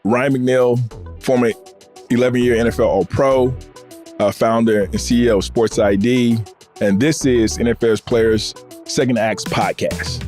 Ryan McNeil, former 11-year NFL All-Pro, founder and CEO of SportsID, and this is NFL's Players Second Acts Podcast.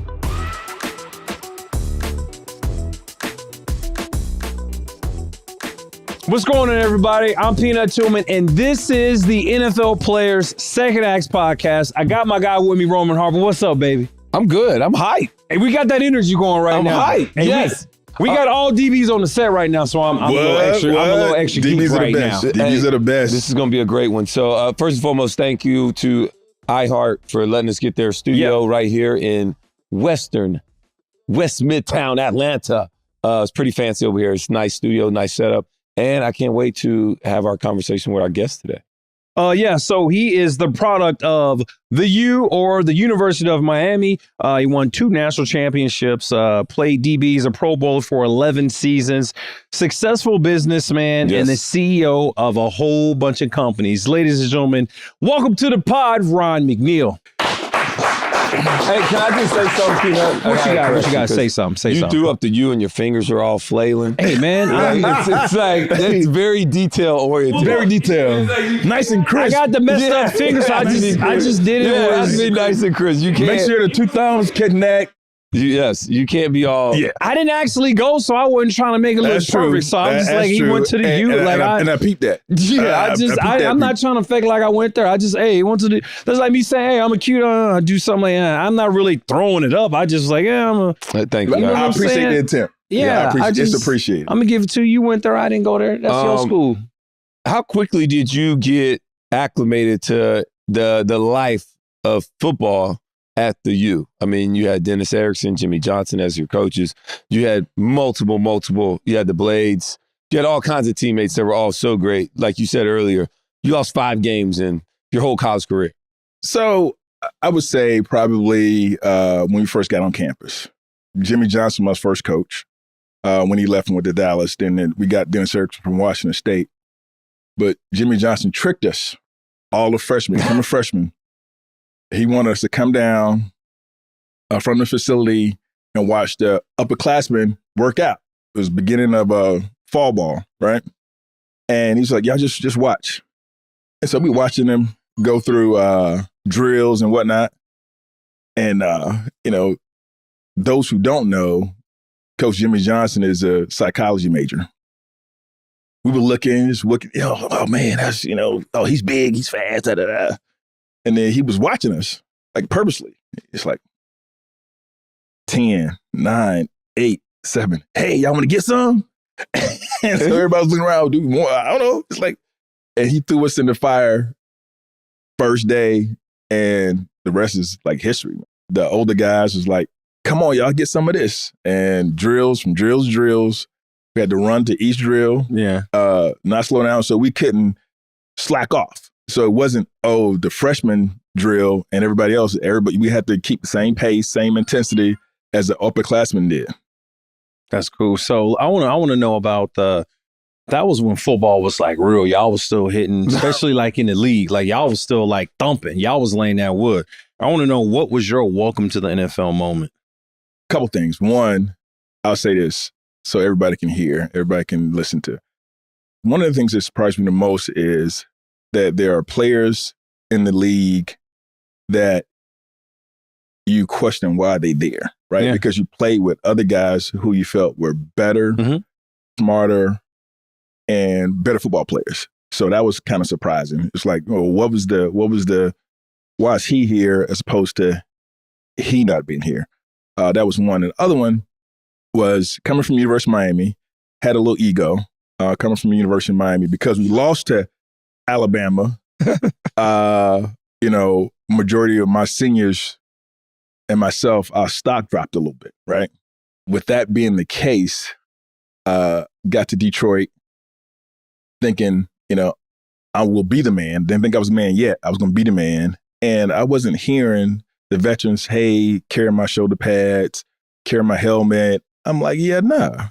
What's going on, everybody? I'm Peanut Tillman, and this is the NFL Players Second Acts Podcast. I got my guy with me, Roman Harper. What's up, baby? I'm good. I'm hyped. Hey, we got that energy going right now. I'm hyped. Hey, yes. We got all DBs on the set right now, so I'm a little extra geek right now. DBs are the best. This is going to be a great one. So first and foremost, thank you to iHeart for letting us get their studio right here in West Midtown Atlanta. It's pretty fancy over here. It's a nice studio, nice setup. And I can't wait to have our conversation with our guest today. So he is the product of the U, or the University of Miami. He won 2 national championships, played DB as a Pro Bowler for 11 seasons, successful businessman, and the CEO of a whole bunch of companies. Ladies and gentlemen, welcome to the pod, Ron McNeil. Hey, can I just say something, Peanut? What you got? Say something. You threw up the U and your fingers are all flailing. Hey, man. It's like, that's very detail-oriented. Very detailed. Nice and crisp. I got the messed up fingers, so I just did it. Yeah, that's be nice and crisp. You can't. Make sure the 2 thumbs catch neck. Yes, you can't be all. Yeah. I didn't actually go, so I wasn't trying to make it look perfect. So I'm just like, he went to the U. And I peeped that. Yeah, I'm not trying to fake like I went there. I just, he went to the. That's like me saying, hey, I'm a cute. I do something like that. I'm not really throwing it up. I just like, I'm a. Thank you. I appreciate the attempt. Yeah, it's appreciated. I'm gonna give it to you. You went there. I didn't go there. That's your school. How quickly did you get acclimated to the life of football at the U? I mean, you had Dennis Erickson, Jimmy Johnson as your coaches. You had multiple. You had the Blades. You had all kinds of teammates that were all so great. Like you said earlier, you lost 5 games in your whole college career. So I would say probably when we first got on campus, Jimmy Johnson was first coach when he left and went to Dallas. Then we got Dennis Erickson from Washington State. But Jimmy Johnson tricked us, all the freshmen, become a freshman. He wanted us to come down from the facility and watch the upperclassmen work out. It was beginning of fall ball, right? And he's like, y'all just watch. And so we watching them go through drills and whatnot. And, those who don't know, Coach Jimmy Johnson is a psychology major. We were looking, oh man, that's, he's big, he's fast, da-da-da. And then he was watching us, like purposely. It's like 10, 9, 8, 7. Hey, y'all want to get some? And so everybody was looking around, do more. I don't know. It's like, and he threw us in the fire first day, and the rest is like history. The older guys was like, come on, y'all, get some of this. And drills, we had to run to each drill. Yeah. Not slow down, so we couldn't slack off. So it wasn't, the freshman drill and everybody else. We had to keep the same pace, same intensity as the upperclassmen did. That's cool. So I want to know about that was when football was like real. Y'all was still hitting, especially like in the league. Like y'all was still like thumping. Y'all was laying that wood. I want to know, what was your welcome to the NFL moment? Couple things. One, I'll say this so everybody can hear, everybody can listen to. One of the things that surprised me the most is that there are players in the league that you question why they there, right? Yeah. Because you played with other guys who you felt were better, smarter, and better football players. So that was kind of surprising. It's like, why is he here as opposed to he not being here? That was one. And the other one was coming from University of Miami, had a little ego coming from the University of Miami because we lost to Alabama. Majority of my seniors and myself, our stock dropped a little bit, right? With that being the case, got to Detroit thinking, I will be the man. Didn't think I was the man yet. I was going to be the man. And I wasn't hearing the veterans, hey, carry my shoulder pads, carry my helmet. I'm like, yeah, nah.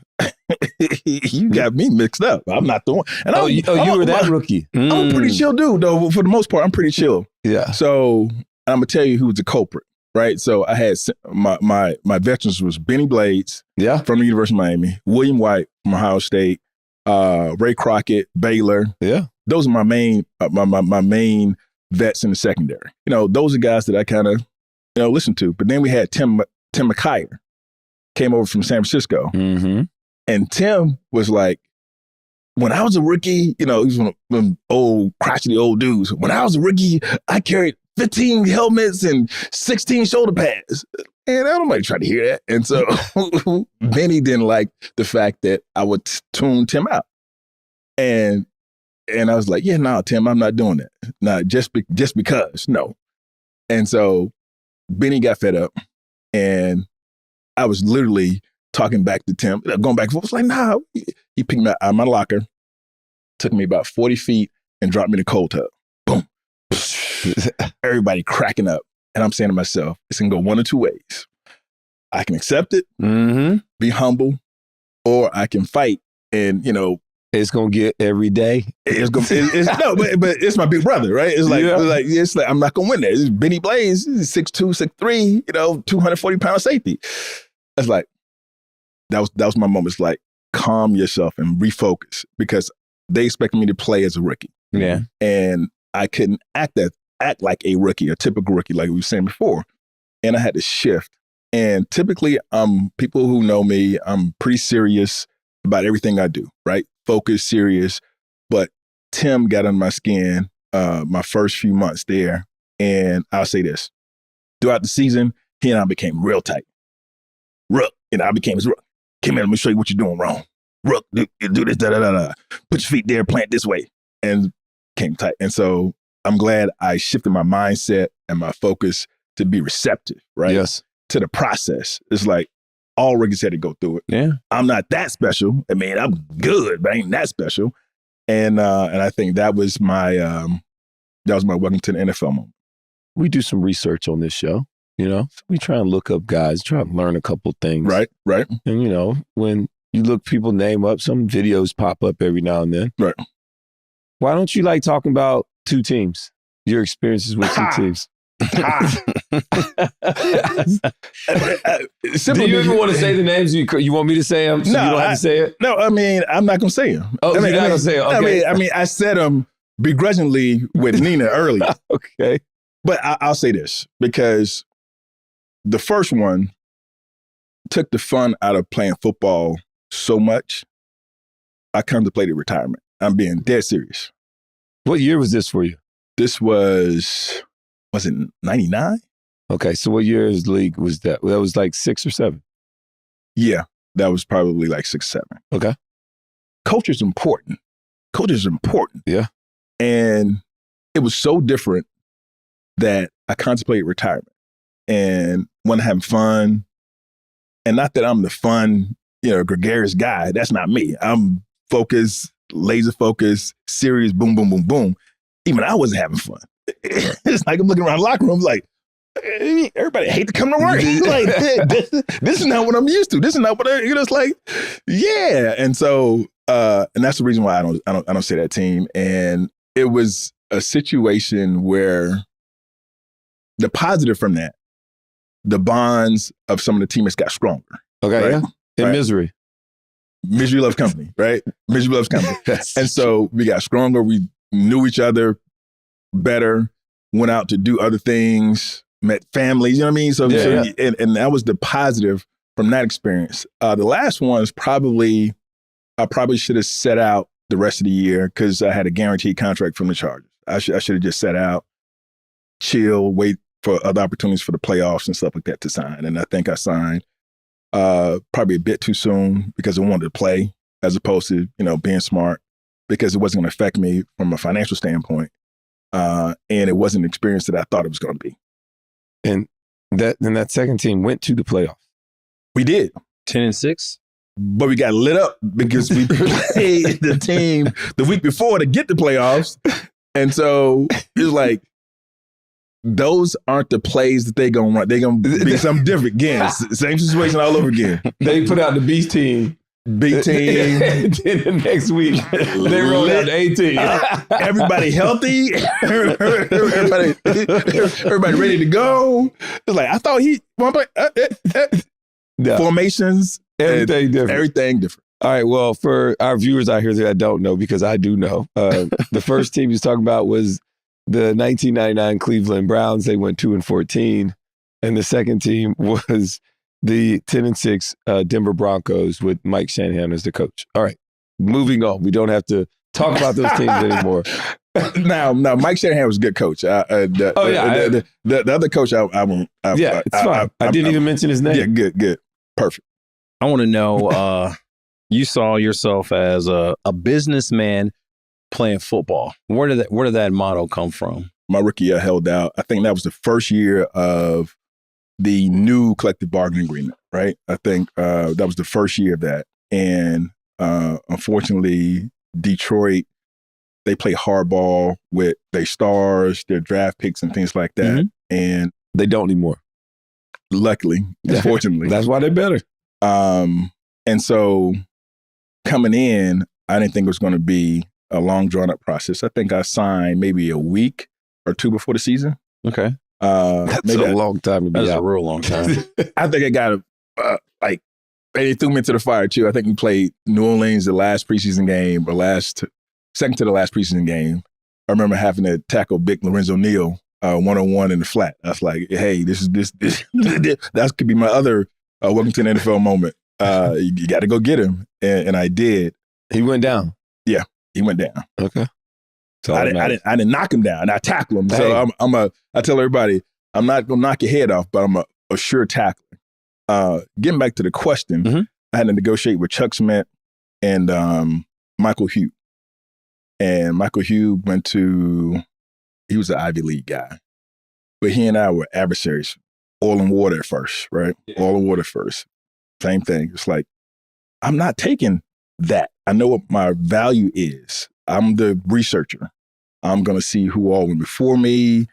You got me mixed up. I'm not the one. And you were that rookie. I'm a pretty chill dude, though. For the most part, I'm pretty chill. Yeah. So I'm going to tell you who's the culprit. right? So I had my veterans was Benny Blades from the University of Miami, William White from Ohio State, Ray Crockett, Baylor. Yeah. Those are my main my main vets in the secondary. You know, those are guys that I kind of, you know, listen to. But then we had Tim McKyer, came over from San Francisco. Mm-hmm. And Tim was like, when I was a rookie, you know, he's one of them old, crotchety old dudes. When I was a rookie, I carried 15 helmets and 16 shoulder pads. And I don't like try to hear that. And so Benny didn't like the fact that I would tune Tim out. And I was like, yeah, no, Tim, I'm not doing that. Not just because, no. And so Benny got fed up, and I was literally talking back to Tim, going back and forth. I was like, nah. He picked me out of my locker, took me about 40 feet, and dropped me in a cold tub. Boom. Everybody cracking up. And I'm saying to myself, it's going to go one of two ways. I can accept it, be humble, or I can fight and, you know, it's gonna get every day. No, but it's my big brother, right? It's like I'm not gonna win that. It's Benny Blaze, 6'2", 6'3", you know, 240-pound safety. It's like that was my moment. It's like, calm yourself and refocus, because they expected me to play as a rookie. Yeah, and I couldn't act like a rookie, a typical rookie, like we were saying before. And I had to shift. And typically, people who know me, I'm pretty serious about everything I do, right? Focused, serious. But Tim got under my skin my first few months there. And I'll say this. Throughout the season, he and I became real tight. Rook, and I became his rook. Come here, let me show you what you're doing wrong. Rook, do this, da-da-da-da. Put your feet there, plant this way. And came tight. And so I'm glad I shifted my mindset and my focus to be receptive, right? Yes. To the process. It's like, all rookies had to go through it. Yeah. I'm not that special. I mean, I'm good, but I ain't that special. And I think that was my welcome to the NFL moment. We do some research on this show, you know. So we try and look up guys, try and learn a couple things. Right. And, you know, when you look people name up, some videos pop up every now and then. Right. Why don't you like talking about two teams, your experiences with two teams? Do you even want to say the names? You want me to say them so you don't have to say it? No, I mean, I'm not going to say them. Oh, you're not going to say it? Okay. I mean, I said them begrudgingly with Nina earlier. Okay. But I'll say this, because the first one took the fun out of playing football so much, I contemplated retirement. I'm being dead serious. What year was this for you? This was it 99? Okay, so what year's league was that? That was like 6 or 7? Yeah, that was probably like 6, 7. Okay. Culture is important. Yeah. And it was so different that I contemplated retirement and wasn't having fun. And not that I'm the fun, you know, gregarious guy. That's not me. I'm focused, laser focused, serious, boom, boom, boom, boom. Even I wasn't having fun. It's like I'm looking around the locker room like, everybody hate to come to work. Like, this is not what I'm used to. This is not what it's like, yeah. And so, and that's the reason why I don't say that team. And it was a situation where the positive from that, the bonds of some of the teammates got stronger. Okay, right? yeah. In right? misery. Misery loves company, right? Misery loves company. And so we got stronger. We knew each other better, went out to do other things, met families, you know what I mean? So and that was the positive from that experience. The last one is I probably should have set out the rest of the year because I had a guaranteed contract from the Chargers. I should have just set out, chill, wait for other opportunities for the playoffs and stuff like that to sign. And I think I signed probably a bit too soon because I wanted to play as opposed to, you know, being smart, because it wasn't going to affect me from a financial standpoint. And it wasn't an experience that I thought it was going to be. And that second team went to the playoffs. We did. 10-6. But we got lit up because we played the team the week before to get the playoffs. And so it was like, those aren't the plays that they're going to run. They're going to be something different. Again, same situation all over again. They put out the B team big team. Then the next week, they rolled out to 18. Everybody healthy. everybody ready to go. It's like, I thought No, formations, everything different. everything different. All right, well, for our viewers out here that don't know, because I do know, the first team he's talking about was the 1999 Cleveland Browns. They went 2-14. And the second team was the 10-6 Denver Broncos with Mike Shanahan as the coach. All right, moving on. We don't have to talk about those teams anymore. Now, Mike Shanahan was a good coach. The other coach, I won't. Yeah, it's fine. I didn't even mention his name. Yeah, good. Perfect. I want to know, you saw yourself as a businessman playing football. Where did that motto come from? My rookie year, I held out. I think that was the first year of the new collective bargaining agreement, right? I think that was the first year of that. And unfortunately, Detroit, they play hardball with their stars, their draft picks and things like that. Mm-hmm. And they don't anymore. Luckily, unfortunately. That's why they're better. And so coming in, I didn't think it was going to be a long drawn up process. I think I signed maybe a week or two before the season. Okay. That's a long time to be out. That's a real long time. I think I got they threw me into the fire too. I think we played New Orleans the last preseason game, or second to the last preseason game. I remember having to tackle big Lorenzo Neal 1-on-1 in the flat. I was like, hey, this that could be my other welcome to the NFL moment. You got to go get him, and I did. He went down. Yeah, he went down. Okay. So I didn't knock him down. I tackled him. Hey. So I tell everybody, I'm not gonna knock your head off, but I'm a sure tackler. Getting back to the question, Mm-hmm. I had to negotiate with Chuck Smith and Michael Hugh. And Michael Hugh he was an Ivy League guy, but he and I were adversaries. Oil and water at first, right? Yeah. Oil and water first. Same thing. It's like, I'm not taking that. I know what my value is. I'm the researcher. I'm going to see who all went before me,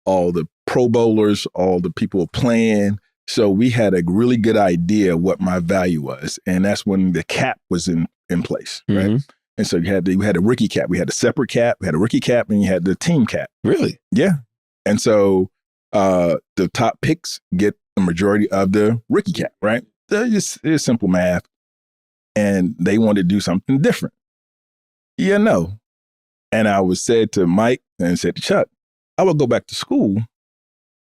all the Pro Bowlers, all the people playing. So we had a really good idea what my value was. And that's when the cap was in place, right? Mm-hmm. And so we had a rookie cap. We had a separate cap. We had a rookie cap, and you had the team cap. Really? Yeah. And so the top picks get the majority of the rookie cap, right? It's simple math. And they wanted to do something different. Yeah, no. And I was said to Mike and said to Chuck, I will go back to school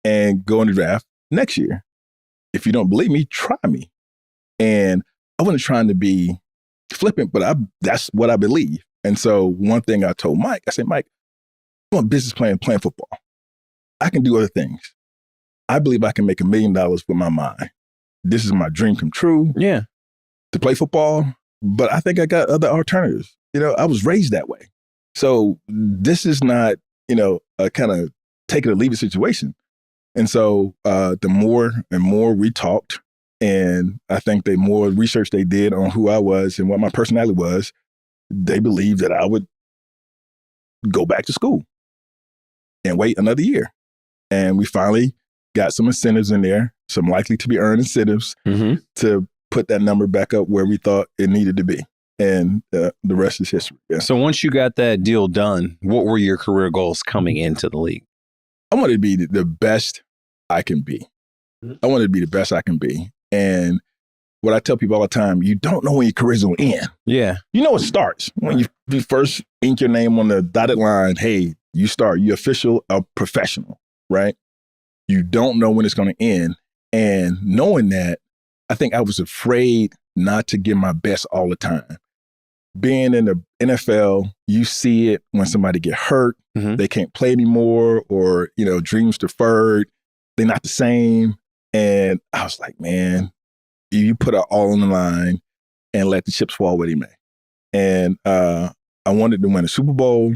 and go in the draft next year. If you don't believe me, try me. And I wasn't trying to be flippant, but that's what I believe. And so one thing I told Mike, I said, Mike, I'm a business playing football. I can do other things. I believe I can make $1 million with my mind. This is my dream come true. Yeah. To play football, but I think I got other alternatives. I was raised that way. So this is not, a kind of take it or leave it situation. And so the more and more we talked, and I think the more research they did on who I was and what my personality was, they believed that I would go back to school and wait another year. And we finally got some incentives in there, some likely to be earned incentives to put that number back up where we thought it needed to be. And the rest is history. Yeah. So once you got that deal done, what were your career goals coming into the league? I wanted to be the best I can be. I wanted to be the best I can be. And what I tell people all the time, you don't know when your career's going to end. Yeah. You know it starts. When you first ink your name on the dotted line, hey, you start, you're official, a professional, right? You don't know when it's going to end. And knowing that, I think I was afraid not to give my best all the time. Being in the NFL, you see it when somebody get hurt, they can't play anymore, or, dreams deferred, they're not the same. And I was like, man, you put it all on the line and let the chips fall where they may. And I wanted to win a Super Bowl.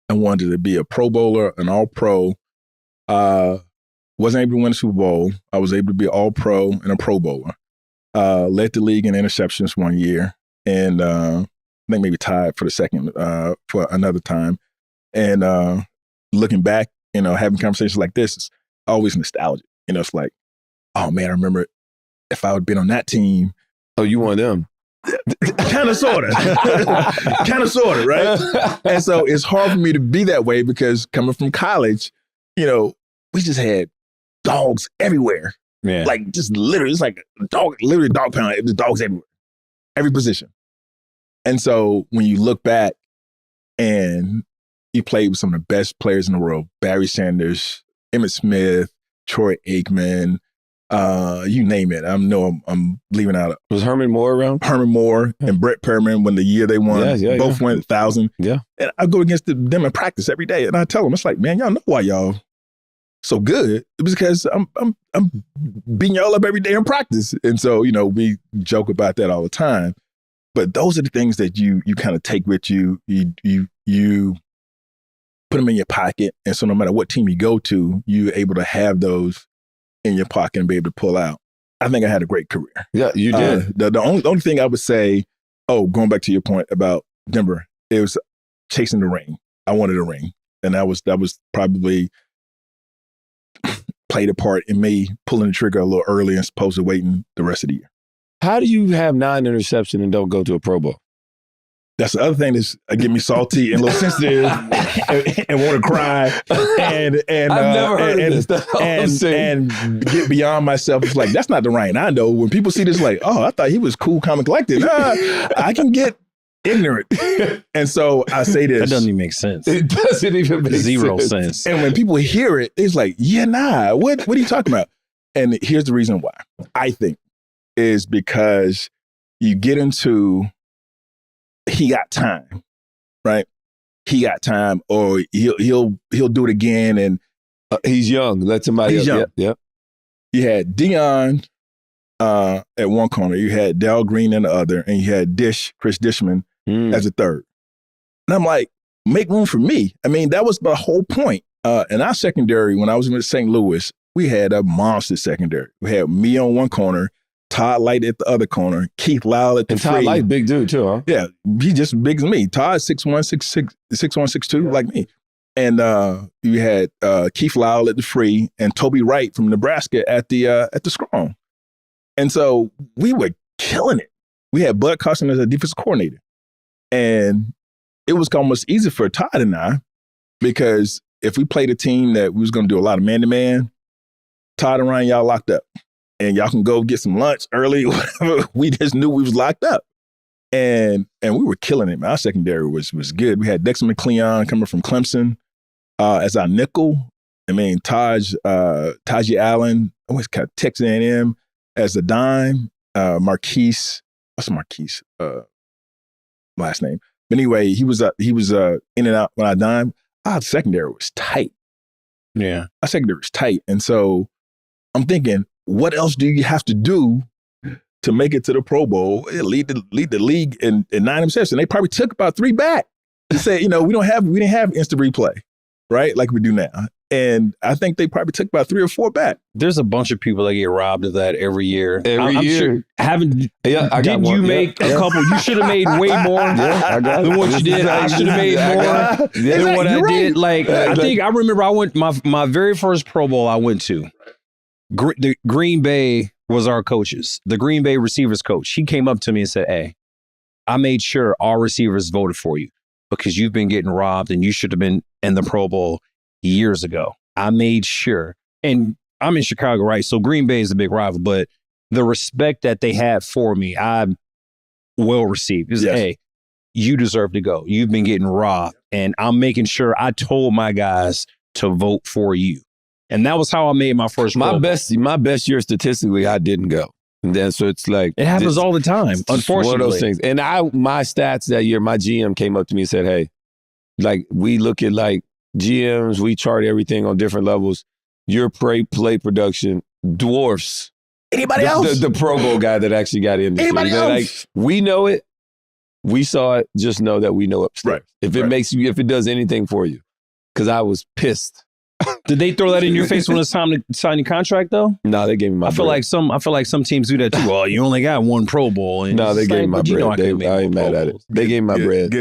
I wanted to be a Pro Bowler, an All-Pro. Wasn't able to win a Super Bowl. I was able to be All-Pro and a Pro Bowler. Led the league in interceptions one year, and I think maybe tied for the second for another time. And looking back, having conversations like this is always nostalgic. It's like, oh man, I remember if I had been on that team. Oh, you want them? Kind of, sort of. Kind of, sort of, right? And so it's hard for me to be that way because coming from college, we just had dogs everywhere. Yeah. Like just literally, it's like literally dog pound. There's dogs everywhere, every position. And so when you look back and you played with some of the best players in the world, Barry Sanders, Emmitt Smith, Troy Aikman, you name it. I'm leaving out. Was Herman Moore around? Herman Moore and Brett Perriman when the year they won, both went 1,000. Yeah. And I go against them in practice every day. And I tell them, it's like, man, y'all know why y'all so good. It was because I'm beating y'all up every day in practice. And so, we joke about that all the time. But those are the things that you kind of take with you. You put them in your pocket. And so no matter what team you go to, you're able to have those in your pocket and be able to pull out. I think I had a great career. Yeah, you did. The only thing I would say, going back to your point about Denver, it was chasing the ring. I wanted a ring. And that was probably played a part in me pulling the trigger a little early as opposed to waiting the rest of the year. How do you have 9 interceptions and don't go to a Pro Bowl? That's the other thing that's get me salty and a little sensitive and want to cry and I've never heard of this. And get beyond myself. It's like, that's not the Ryan I know. When people see this, like, oh, I thought he was cool, calm, and collected. I can get ignorant. And so I say this. That doesn't even make sense. It doesn't even make zero sense. And when people hear it, it's like, what are you talking about? And here's the reason why. I think is because you get into he got time, right? He got time, or he'll do it again, and he's young. Let somebody else. Young. Yep. You had Dion at one corner, you had Dal Green in the other, and you had Chris Dishman as a third. And I'm like, make room for me. I mean, that was the whole point. In our secondary, when I was in St. Louis, we had a monster secondary. We had me on one corner, Todd Light at the other corner, Keith Lowell at the free. And Todd Light, big dude too, huh? Yeah, he's just big as me. Todd 6'1", 6'6", 6'2", like me. And you had Keith Lowell at the free and Toby Wright from Nebraska at the strong. And so we were killing it. We had Bud Carson as a defensive coordinator. And it was almost easy for Todd and I, because if we played a team that we was going to do a lot of man-to-man, Todd and Ryan, y'all locked up. And y'all can go get some lunch early, whatever. We just knew we was locked up. And we were killing it, man. Our secondary was good. We had Dexter McCleon coming from Clemson as our nickel. I mean, Tajee Allen, always kind of Texas A&M as a dime. Marquise, what's Marquise last name? But anyway, he was in and out when I dime. Our secondary was tight. Yeah. Our secondary was tight. And so I'm thinking, what else do you have to do to make it to the Pro Bowl? Lead the league in 9 interceptions. And they probably took about 3 back to say, we didn't have instant replay, right? Like we do now. And I think they probably took about 3 or 4 back. There's a bunch of people that get robbed of that every year. I'm sure. Didn't you make a couple? You should have made way more than what you did. I should have made more than what I did. Like, I think I remember I went my very first Pro Bowl I went to. The Green Bay was our coaches. The Green Bay receivers coach. He came up to me and said, "Hey, I made sure all receivers voted for you because you've been getting robbed and you should have been in the Pro Bowl years ago. I made sure." And I'm in Chicago, right? So Green Bay is a big rival, but the respect that they had for me, I well received. Is, hey, you deserve to go. You've been getting robbed. And I'm making sure I told my guys to vote for you. And that was how I made my first Pro Bowl. My best year statistically, I didn't go. And then so it's like it happens all the time, unfortunately. One of those things. And my stats that year, my GM came up to me and said, "Hey, like we look at like GMs, we chart everything on different levels. Your play production dwarfs anybody else. The Pro Bowl guy that actually got in. Anybody else? Like, we know it. We saw it. Just know that we know upstairs. Right. If it does anything for you, because I was pissed." Did they throw that in your face when it's time to sign your contract, though? No, they gave me my bread. I feel like some teams do that too. Well, you only got 1 Pro Bowl. And no, they gave me my bread. I ain't mad at it. They gave me my bread.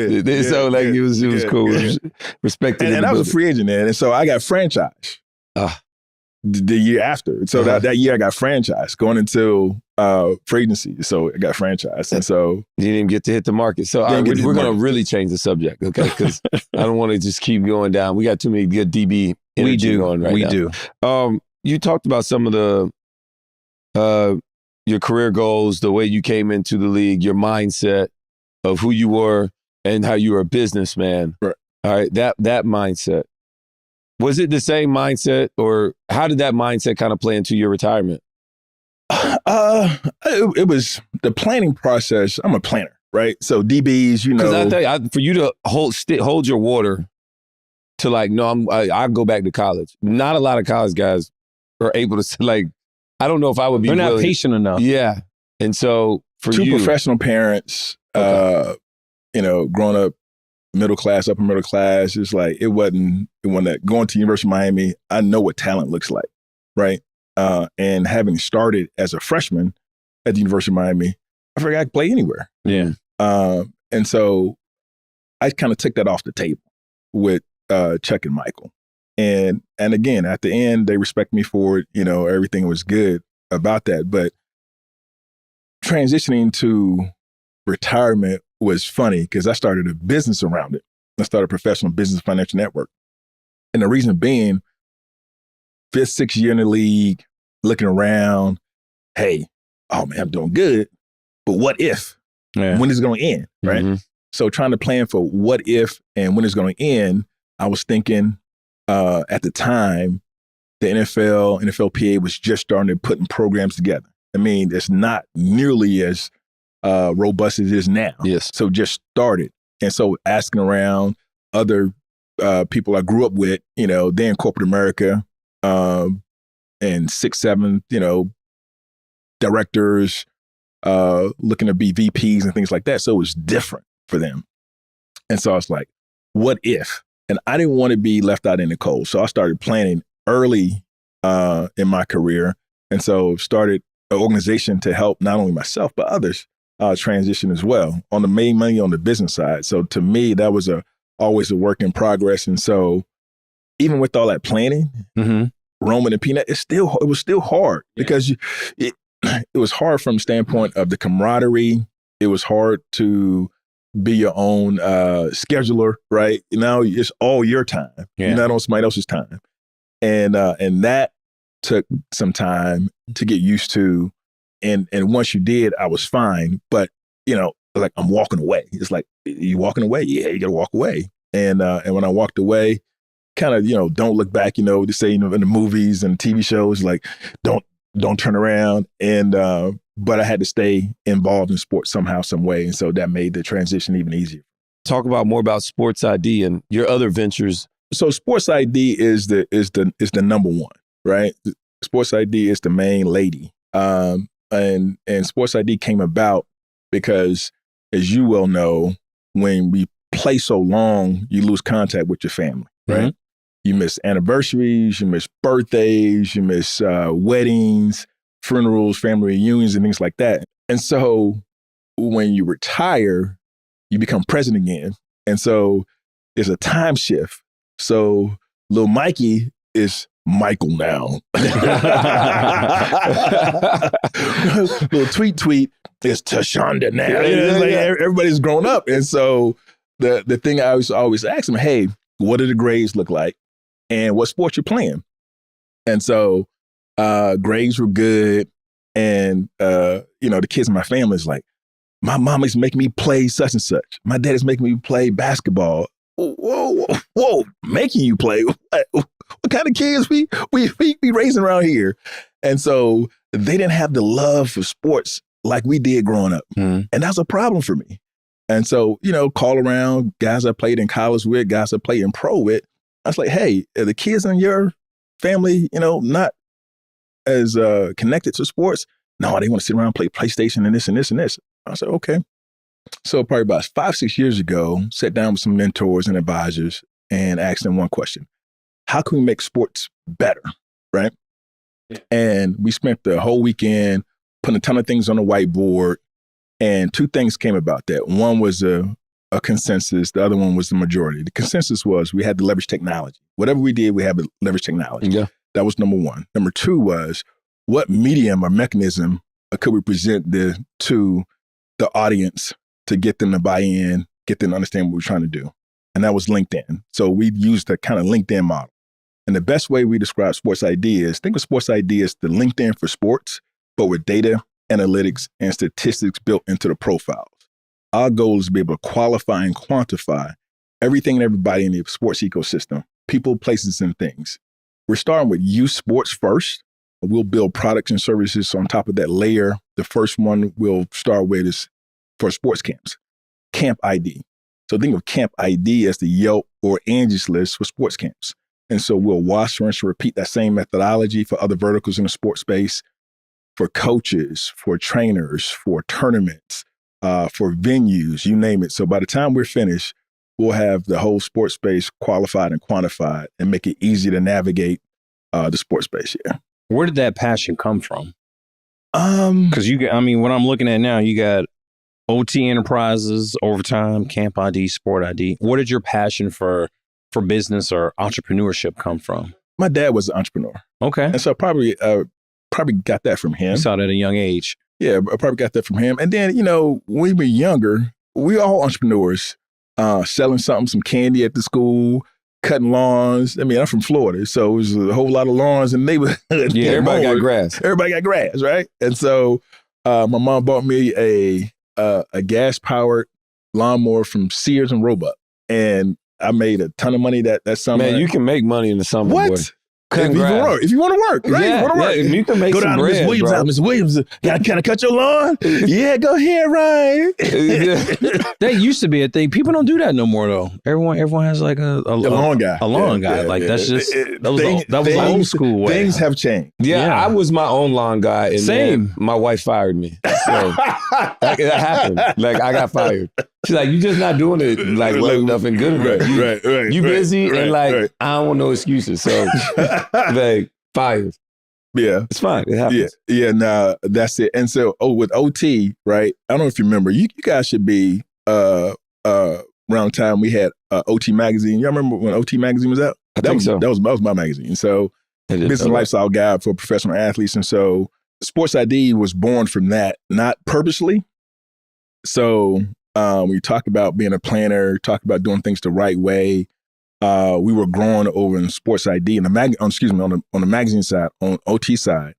So like it was cool. Respected. And I was a free agent then, and so I got franchised the year after. So that year I got franchised going into free agency. So it got franchised. And so you didn't even get to hit the market. So we're going to really change the subject, okay? Because I don't want to just keep going down. We got too many good DB energy going right now. We do. You talked about some of the your career goals, the way you came into the league, your mindset of who you were and how you were a businessman. Right. All right, that mindset. Was it the same mindset, or how did that mindset kind of play into your retirement? It was the planning process. I'm a planner, right? So DBs, you know, because I tell you, for you to hold your water to like, no, I go back to college. Not a lot of college guys are able to like. I don't know if I would be. They're not patient enough. Yeah, and so for two you, professional parents, you know, growing up middle class, upper middle class, it's like it wasn't that going to University of Miami. I know what talent looks like, right? And having started as a freshman at the University of Miami, I figured I could play anywhere. Yeah. And so I kind of took that off the table with Chuck and Michael. And again, at the end, they respect me for it. You know, everything was good about that. But transitioning to retirement was funny because I started a business around it. I started a professional business financial network. And the reason being, 5th, 6th year in the league, looking around, hey, oh man, I'm doing good. But what if? Yeah. When is it going to end? Right. Mm-hmm. So trying to plan for what if and when it's going to end, I was thinking at the time, the NFLPA was just starting to put programs together. I mean, it's not nearly as robust as it is now. Yes. So just started. And so asking around other people I grew up with, you know, they're in corporate America, and 6, 7, you know, directors looking to be VPs and things like that. So it was different for them. And so I was like, what if? And I didn't want to be left out in the cold. So I started planning early in my career. And so started an organization to help not only myself, but others transition as well on the main money on the business side. So to me, that was always a work in progress. And so even with all that planning, Roman and Peanut, it was still hard because it was hard from the standpoint of the camaraderie. It was hard to be your own scheduler, right? Now it's all your time. Yeah. You're not on somebody else's time. And that took some time to get used to. And once you did, I was fine. But, you know, like I'm walking away. It's like, you walking away? Yeah, you got to walk away. And when I walked away, kind of, you know, don't look back, you know, to say, you know, in the movies and TV shows, like, don't turn around. And, but I had to stay involved in sports somehow, some way. And so that made the transition even easier. Talk more about SportsID and your other ventures. So SportsID is the number one, right? SportsID is the main lady. And SportsID came about because, as you well know, when we play so long, you lose contact with your family, right? Mm-hmm. You miss anniversaries, you miss birthdays, you miss weddings, funerals, family reunions, and things like that. And so when you retire, you become present again. And so there's a time shift. So little Mikey is Michael now. Little tweet is Tashonda now. Like everybody's grown up. And so the thing I always ask them, hey, what do the grades look like? And what sport you're playing? And so grades were good. And, you know, the kids in my family is like, my mom is making me play such and such. My dad is making me play basketball. Whoa, making you play? What kind of kids we raising around here? And so they didn't have the love for sports like we did growing up. And that's a problem for me. And so, you know, call around guys I played in college with, guys I played in pro with. I was like, hey, are the kids in your family, you know, not as connected to sports? No, they want to sit around and play PlayStation and this and this and this. I said, okay. So probably about 5-6 years ago, sat down with some mentors and advisors and asked them one question: how can we make sports better, right? Yeah. And we spent the whole weekend putting a ton of things on the whiteboard, and 2 things came about that. One was a consensus. The other one was the majority. The consensus was we had to leverage technology. Whatever we did, we had to leverage technology. Yeah. That was number one. Number 2 was what medium or mechanism could we present to the audience to get them to buy in, get them to understand what we're trying to do. And that was LinkedIn. So we used the kind of LinkedIn model. And the best way we describe SportsID is, think of SportsID as the LinkedIn for sports, but with data, analytics, and statistics built into the profiles. Our goal is to be able to qualify and quantify everything and everybody in the sports ecosystem, people, places, and things. We're starting with youth sports first. We'll build products and services on top of that layer. The first one we'll start with is for sports camps, Camp ID. So think of Camp ID as the Yelp or Angie's List for sports camps. And so we'll wash, rinse, and repeat that same methodology for other verticals in the sports space, for coaches, for trainers, for tournaments, for venues, you name it. So by the time we're finished, we'll have the whole sports space qualified and quantified and make it easy to navigate the sports space. Yeah. Where did that passion come from? Because what I'm looking at now, you got OT Enterprises, Overtime, Camp ID, Sport ID. Where did your passion for business or entrepreneurship come from? My dad was an entrepreneur. Okay. And so I probably got that from him. You saw that at a young age. Yeah, I probably got that from him. And then, when we were younger, we all entrepreneurs, selling some candy at the school, cutting lawns. I'm from Florida, so it was a whole lot of lawns in the neighborhood. Yeah, everybody got grass. Everybody got grass, right? And so my mom bought me a gas-powered lawnmower from Sears and Roebuck. And I made a ton of money that summer. Man, you can make money in the summer, what? boy. If you want to work, right? Yeah, you want to work. you can make go some down bread, to Miss Williams' bro. house. Miss Williams, can I cut your lawn? Yeah, go ahead, Ryan. That used to be a thing. People don't do that no more, though. Everyone has like a lawn guy. A lawn guy. That's just that was old school way. Things have changed. Yeah, I was my own lawn guy. And Same. My wife fired me. So that happened. Like, I got fired. She's like, you just not doing it well enough and good enough. Right. You busy and I don't want no excuses. So fired. Yeah. It's fine. It happens. Yeah, nah, that's it. And so with OT, right? I don't know if you remember, you guys should be around the time we had OT magazine. Y'all remember when OT magazine was out? I think so. That was my magazine. So Business and Lifestyle Guide for professional athletes. And so SportsID was born from that, not purposely. So we talk about being a planner, talk about doing things the right way. We were growing over in SportsID on the magazine side, on OT side,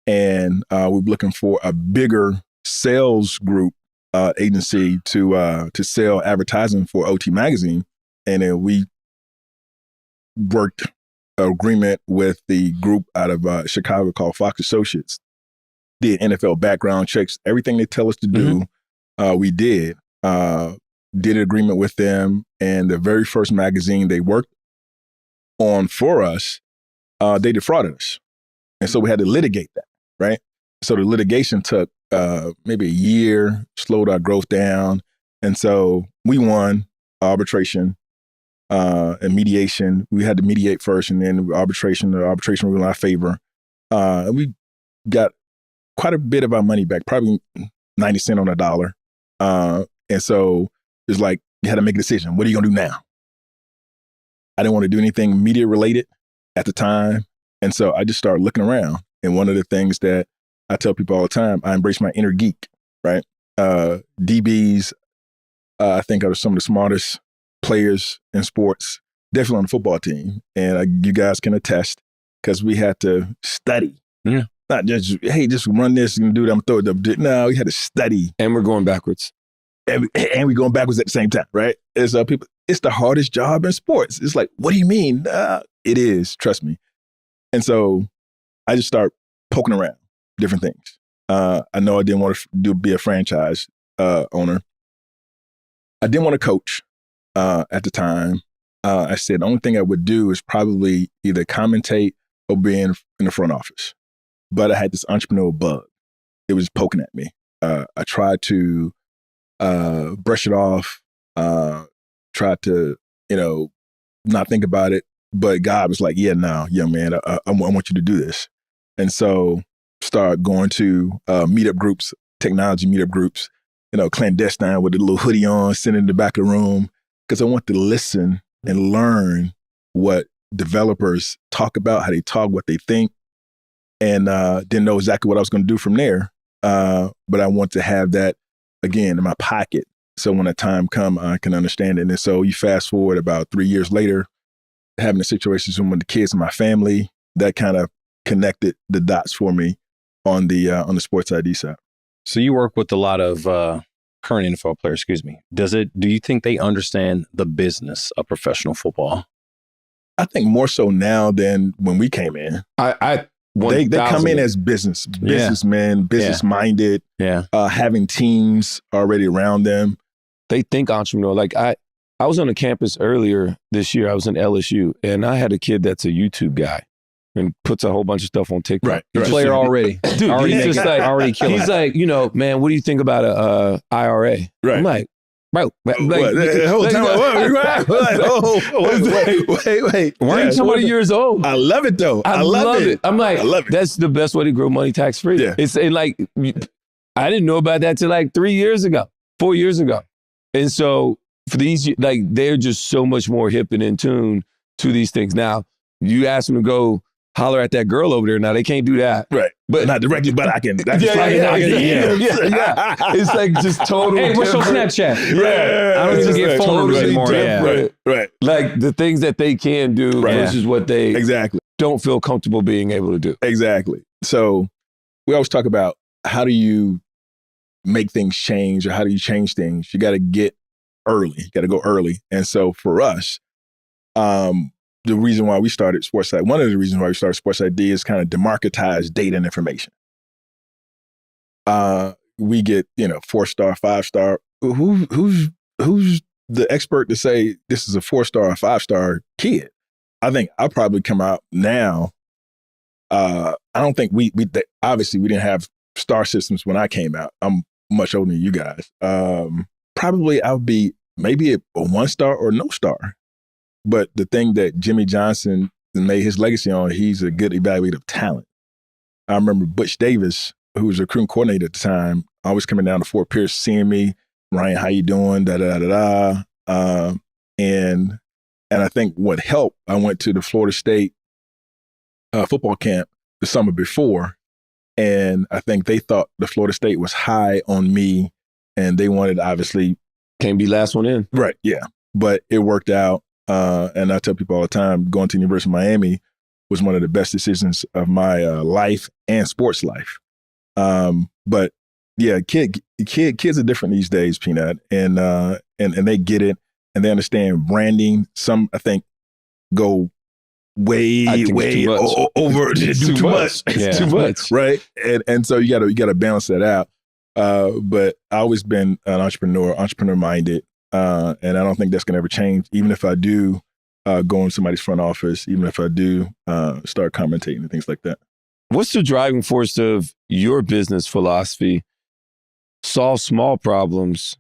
and we were looking for a bigger sales group agency to sell advertising for OT magazine, and then we worked an agreement with the group out of Chicago called Fox Associates. Did NFL background checks, everything they tell us to do, we did. Did an agreement with them, and the very first magazine they worked on for us, they defrauded us. And so we had to litigate that, right? So the litigation took maybe a year, slowed our growth down. And so we won arbitration and mediation. We had to mediate first, and then the arbitration ruled in our favor. And we got quite a bit of our money back, probably 90 cents on a dollar. And so it's like, you had to make a decision. What are you going to do now? I didn't want to do anything media related at the time. And so I just started looking around. And one of the things that I tell people all the time, I embrace my inner geek, right? DBs, I think, are some of the smartest players in sports, definitely on the football team. And you guys can attest, because we had to study. Yeah. Not just, hey, just run this and do that. I'm throwing it up. No, we had to study. And we're going backwards. And we're going backwards at the same time, right? It's the hardest job in sports. It's like, what do you mean? It is, trust me. And so I just start poking around different things. I know I didn't want to be a franchise owner. I didn't want to coach at the time. I said the only thing I would do is probably either commentate or be in the front office. But I had this entrepreneurial bug. It was poking at me. I tried to brush it off, tried to, not think about it. But God was like, yeah, no, young man, I want you to do this. And so start going to meetup groups, technology meetup groups, clandestine with a little hoodie on, sitting in the back of the room, because I want to listen and learn what developers talk about, how they talk, what they think, and didn't know exactly what I was going to do from there. but I want to have that again in my pocket. So when the time comes, I can understand it. And so you fast forward about 3 years later, having the situations with the kids in my family, that kind of connected the dots for me on the SportsID side. So you work with a lot of current NFL players, excuse me. Do you think they understand the business of professional football? I think more so now than when we came in. They come in as businessmen, business-minded, having teams already around them. They think entrepreneur. Like I was on a campus earlier this year. I was in LSU, and I had a kid that's a YouTube guy and puts a whole bunch of stuff on TikTok. Right. Player already. Dude, he's just like, already killing. He's like, man, what do you think about a IRA? Right. I'm like, bro. Wait. Weren't you 20 years old? I love it, though. I love it. I'm like, I love it. That's the best way to grow money tax-free. Yeah. It's like, I didn't know about that till like 4 years ago. And so for these, like, they're just so much more hip and in tune to these things. Now, you ask them to go holler at that girl over there. Now, they can't do that. Right. But not directly, but I can. Yeah. It's like just totally Hey, what's your Snapchat? Yeah. I don't even get phone numbers anymore. Right. Like the things that they can do versus what they don't feel comfortable being able to do. Exactly. So we always talk about how do you make things change, or how do you change things? You got to get early. You got to go early. And so for us, the reason why we started SportsID, one of the reasons why we started SportsID is kind of democratize data and information. We get, 4-star, 5-star. Who's the expert to say this is a 4-star or 5-star kid? I think I'll probably come out now. I don't think obviously we didn't have star systems when I came out. I'm much older than you guys. Probably I'll be maybe a 1-star or no star. But the thing that Jimmy Johnson made his legacy on, he's a good evaluator of talent. I remember Butch Davis, who was a recruiting coordinator at the time, always coming down to Fort Pierce, seeing me, Ryan, how you doing? And I think what helped, I went to the Florida State football camp the summer before, and I think they thought the Florida State was high on me, and they wanted, obviously, can't be last one in. Right, yeah. But it worked out. And I tell people all the time, going to the University of Miami was one of the best decisions of my life and sports life. But yeah, kids are different these days, Peanut, and they get it, and they understand branding. Some, I think, go way over, do too much. It's too much, right? And so you gotta balance that out. But I've always been an entrepreneur minded. And I don't think that's going to ever change, even if I do go in somebody's front office, even if I do start commentating and things like that. What's the driving force of your business philosophy? Solve small problems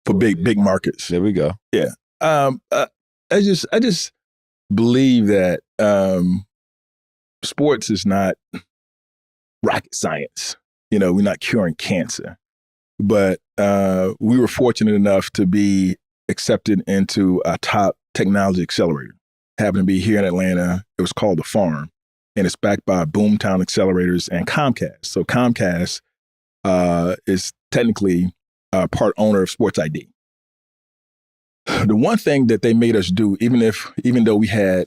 for big markets. There we go. Yeah. I just believe that sports is not rocket science. We're not curing cancer. But we were fortunate enough to be accepted into a top technology accelerator. Happened to be here in Atlanta. It was called The Farm, and it's backed by Boomtown Accelerators and Comcast. So Comcast is technically part owner of SportsID. The one thing that they made us do, even though we had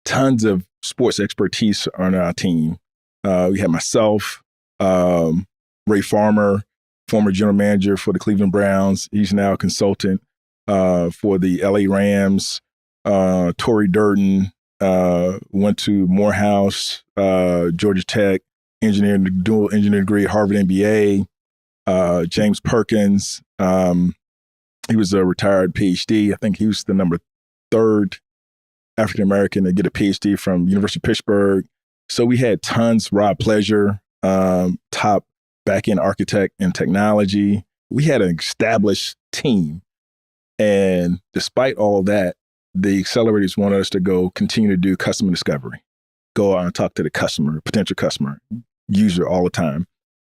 tons of sports expertise on our team, we had myself, Ray Farmer, former general manager for the Cleveland Browns. He's now a consultant for the LA Rams. Torrey Durden went to Morehouse, Georgia Tech, dual engineering degree, Harvard MBA. James Perkins, he was a retired PhD. I think he was the number 3rd African-American to get a PhD from University of Pittsburgh. So we had tons. Rob Pleasure, top back-end architect in technology. We had an established team. And despite all that, the accelerators wanted us to go continue to do customer discovery, go out and talk to the customer, potential customer, user all the time.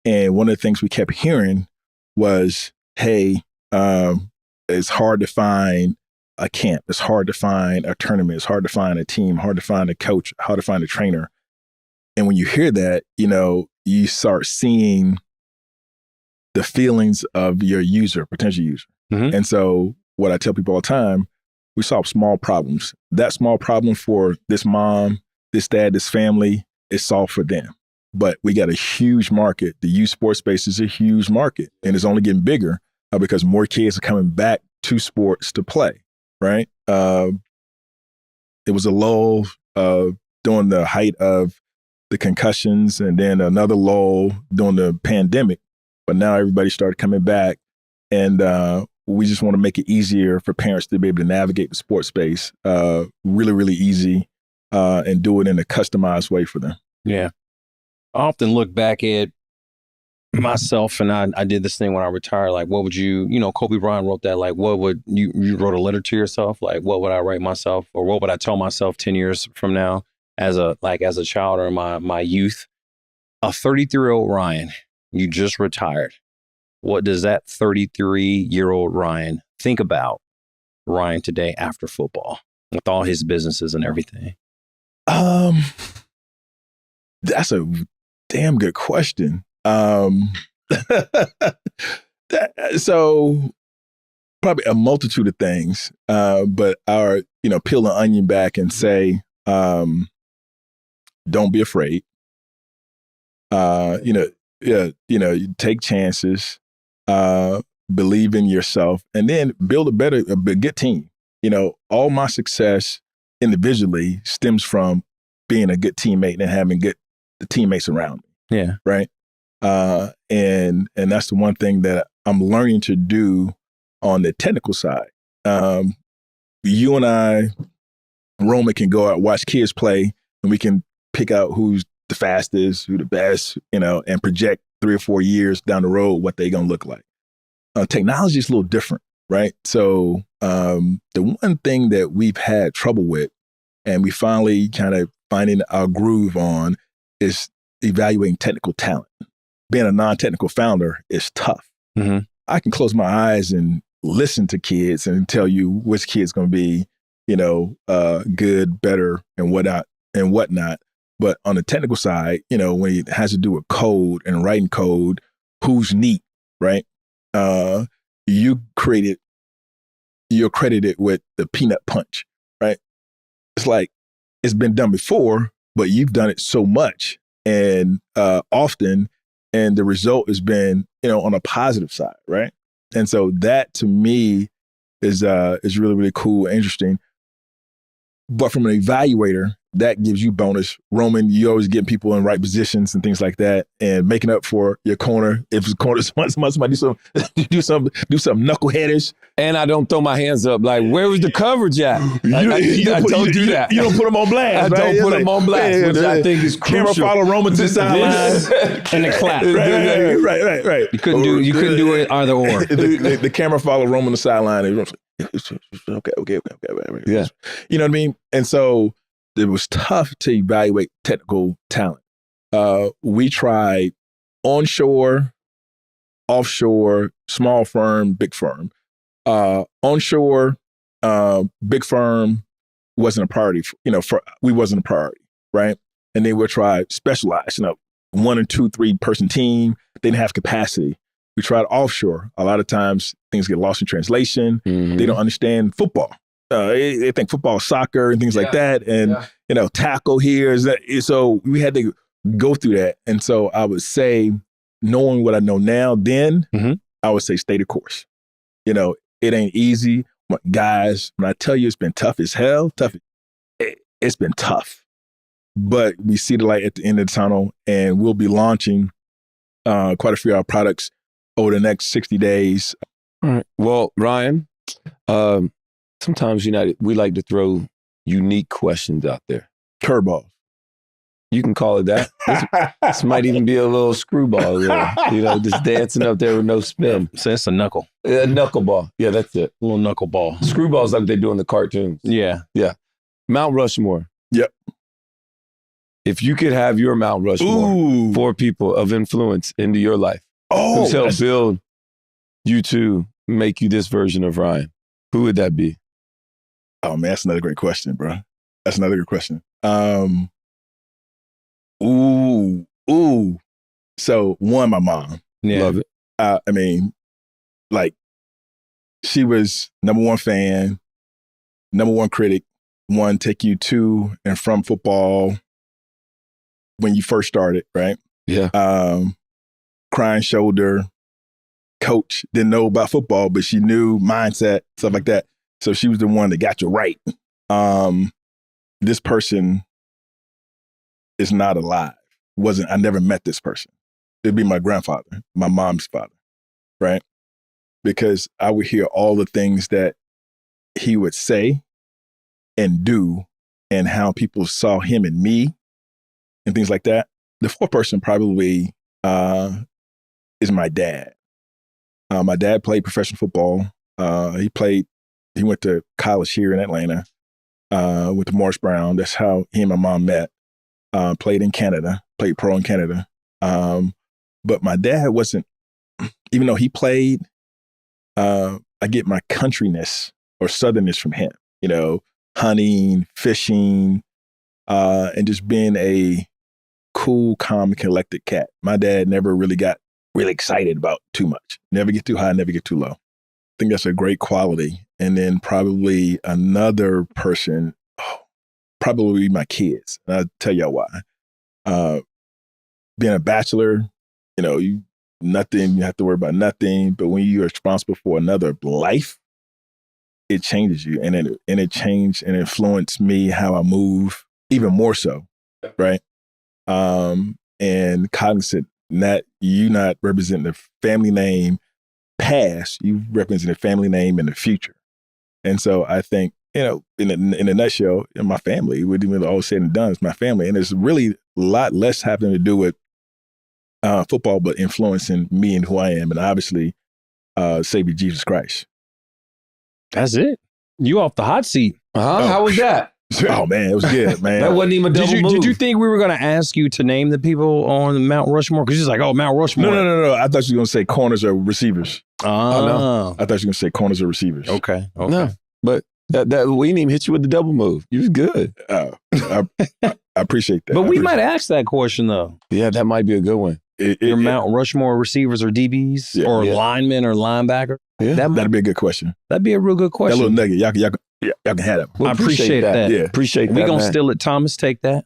And one of the things we kept hearing was, hey, it's hard to find a camp. It's hard to find a tournament. It's hard to find a team, hard to find a coach, hard to find a trainer. And when you hear that, you start seeing the feelings of your user, potential user. Mhm. And so what I tell people all the time, we solve small problems. That small problem for this mom, this dad, this family is solved for them. But we got a huge market. The youth sports space is a huge market, and it's only getting bigger because more kids are coming back to sports to play, right? It was a lull during the height of the concussions, and then another lull during the pandemic. But now everybody started coming back, and we just want to make it easier for parents to be able to navigate the sports space, really, really easy, and do it in a customized way for them. Yeah. I often look back at myself, and I did this thing when I retired. Like, what would you know, Kobe Bryant wrote that, like, what would you wrote a letter to yourself? Like, what would I write myself, or what would I tell myself 10 years from now as a child or my youth? A 33-year-old Ryan, you just retired. What does that 33-year-old Ryan think about Ryan today after football with all his businesses and everything? That's a damn good question. So probably a multitude of things, but our, peel the onion back and say, don't be afraid. You take chances, believe in yourself, and then build a good team. All my success individually stems from being a good teammate and having good teammates around me. Yeah. Right. And that's the one thing that I'm learning to do on the technical side. You and I, Roman, can go out, watch kids play, and we can pick out who's the fastest, who the best, and project 3 or 4 years down the road what they're going to look like. Technology is a little different, right? So the one thing that we've had trouble with, and we finally kind of finding our groove on, is evaluating technical talent. Being a non-technical founder is tough. Mm-hmm. I can close my eyes and listen to kids and tell you which kid's going to be, good, better, and whatnot. But on the technical side, when it has to do with code and writing code, who's neat, right? You're credited with the peanut punch, right? It's like it's been done before, but you've done it so much and often, and the result has been, on a positive side, right? And so that to me is really, really cool, interesting. But from an evaluator, that gives you bonus. Roman, you always get people in right positions and things like that, and making up for your corner. If the corner somebody do some knuckleheadish. And I don't throw my hands up like, where was the coverage at? I don't do that. You don't put them on blast. I don't put them on blast, which I think is crucial. Camera follow Roman to the sideline and the clap. Right. You couldn't do it either or. The camera follow Roman to the sideline. Okay. Yeah. You know what I mean? And so it was tough to evaluate technical talent. We tried onshore, offshore, small firm, big firm. Onshore, big firm wasn't a priority. We wasn't a priority, right? And then we tried specialized, 1 or 2, 3 person team. They didn't have capacity. We tried offshore. A lot of times things get lost in translation. Mm-hmm. They don't understand football. They think football is soccer and things like that. And, tackle here is that. So we had to go through that. And so I would say, knowing what I know now, then I would say stay the course. It ain't easy. Guys, when I tell you it's been tough as hell, it's been tough. But we see the light at the end of the tunnel, and we'll be launching quite a few of our products over the next 60 days. All right. Well, Ryan, sometimes we like to throw unique questions out there. Curveballs. You can call it that. This might even be a little screwball there, just dancing up there with no spin. So it's a knuckle. A knuckleball. Yeah, that's it. A little knuckleball. Screwballs like they do in the cartoons. Yeah. Mount Rushmore. Yep. If you could have your Mount Rushmore, 4 people of influence into your life, who's helped build you to make you this version of Ryan, who would that be? Oh, man, that's another great question, bro. That's another good question. So one, my mom. Yeah. Love it. I mean, like, she was number one fan, number one critic, one take you to and from football when you first started, right? Yeah. Crying shoulder, coach, didn't know about football, but she knew mindset, stuff like that. So she was the one that got you right. This person is not alive. I never met this person. It'd be my grandfather, my mom's father, right? Because I would hear all the things that he would say and do and how people saw him and me and things like that. The fourth person probably is my dad. My dad played professional football. He went to college here in Atlanta, went to Morris Brown. That's how he and my mom met. Played in Canada, played pro in Canada. But my dad wasn't, even though he played, I get my countryness or southernness from him, hunting, fishing, and just being a cool, calm, and collected cat. My dad never really got really excited about too much. Never get too high, never get too low. I think that's a great quality. And then probably another person, probably my kids. And I'll tell y'all why. Being a bachelor, you have to worry about nothing. But when you're responsible for another life, it changes you. And it changed and influenced me how I move even more so, right? And cognizant that you not representing the family name past, you represent the family name in the future. And so I think, in a nutshell, in my family, what even all said and done is my family. And there's really a lot less having to do with football, but influencing me and who I am. And obviously, Savior Jesus Christ. That's it. You off the hot seat. How was that? Oh, man, it was good, man. That wasn't even a double move. Did you think we were going to ask you to name the people on Mount Rushmore? Because she's like, Mount Rushmore. No. I thought you were going to say corners or receivers. Oh, no. I thought you were going to say corners or receivers. Okay. No, but that we didn't even hit you with the double move. You was good. I appreciate that. But we might ask that question, though. Yeah, that might be a good one. Your Mount Rushmore receivers or DBs or linemen or linebacker? Yeah. That'd be a good question. That'd be a real good question. That little nugget, y'all can have that. Well, I appreciate that. Yeah. Appreciate that. We're going to steal it, Thomas. Take that.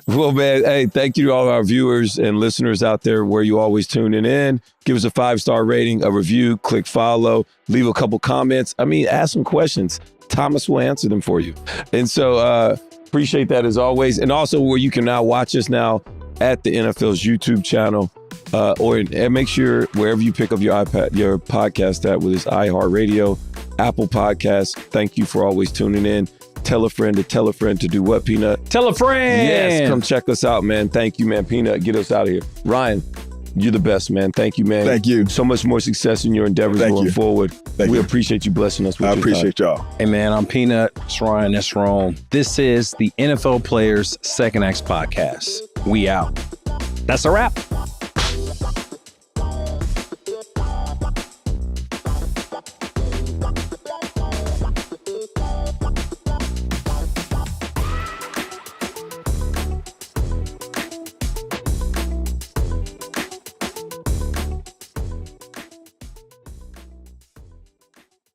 Well, man, hey, thank you to all our viewers and listeners out there where you always tuning in. Give us a 5-star rating, a review, click follow, leave a couple comments. Ask some questions. Thomas will answer them for you. And so appreciate that as always. And also where you can now watch us now at the NFL's YouTube channel, and make sure wherever you pick up your podcast at, whether it's iHeartRadio, Apple Podcasts. Thank you for always tuning in. Tell a friend to do what, Peanut? Tell a friend. Yes, come check us out, man. Thank you, man. Peanut, get us out of here. Ryan, you're the best, man. Thank you, man. Thank you. So much more success in your endeavors going forward. We appreciate you blessing us with your time. I appreciate y'all. Hey, man, I'm Peanut. It's Ryan. That's Rome. This is the NFL Players Second Acts Podcast. We out. That's a wrap.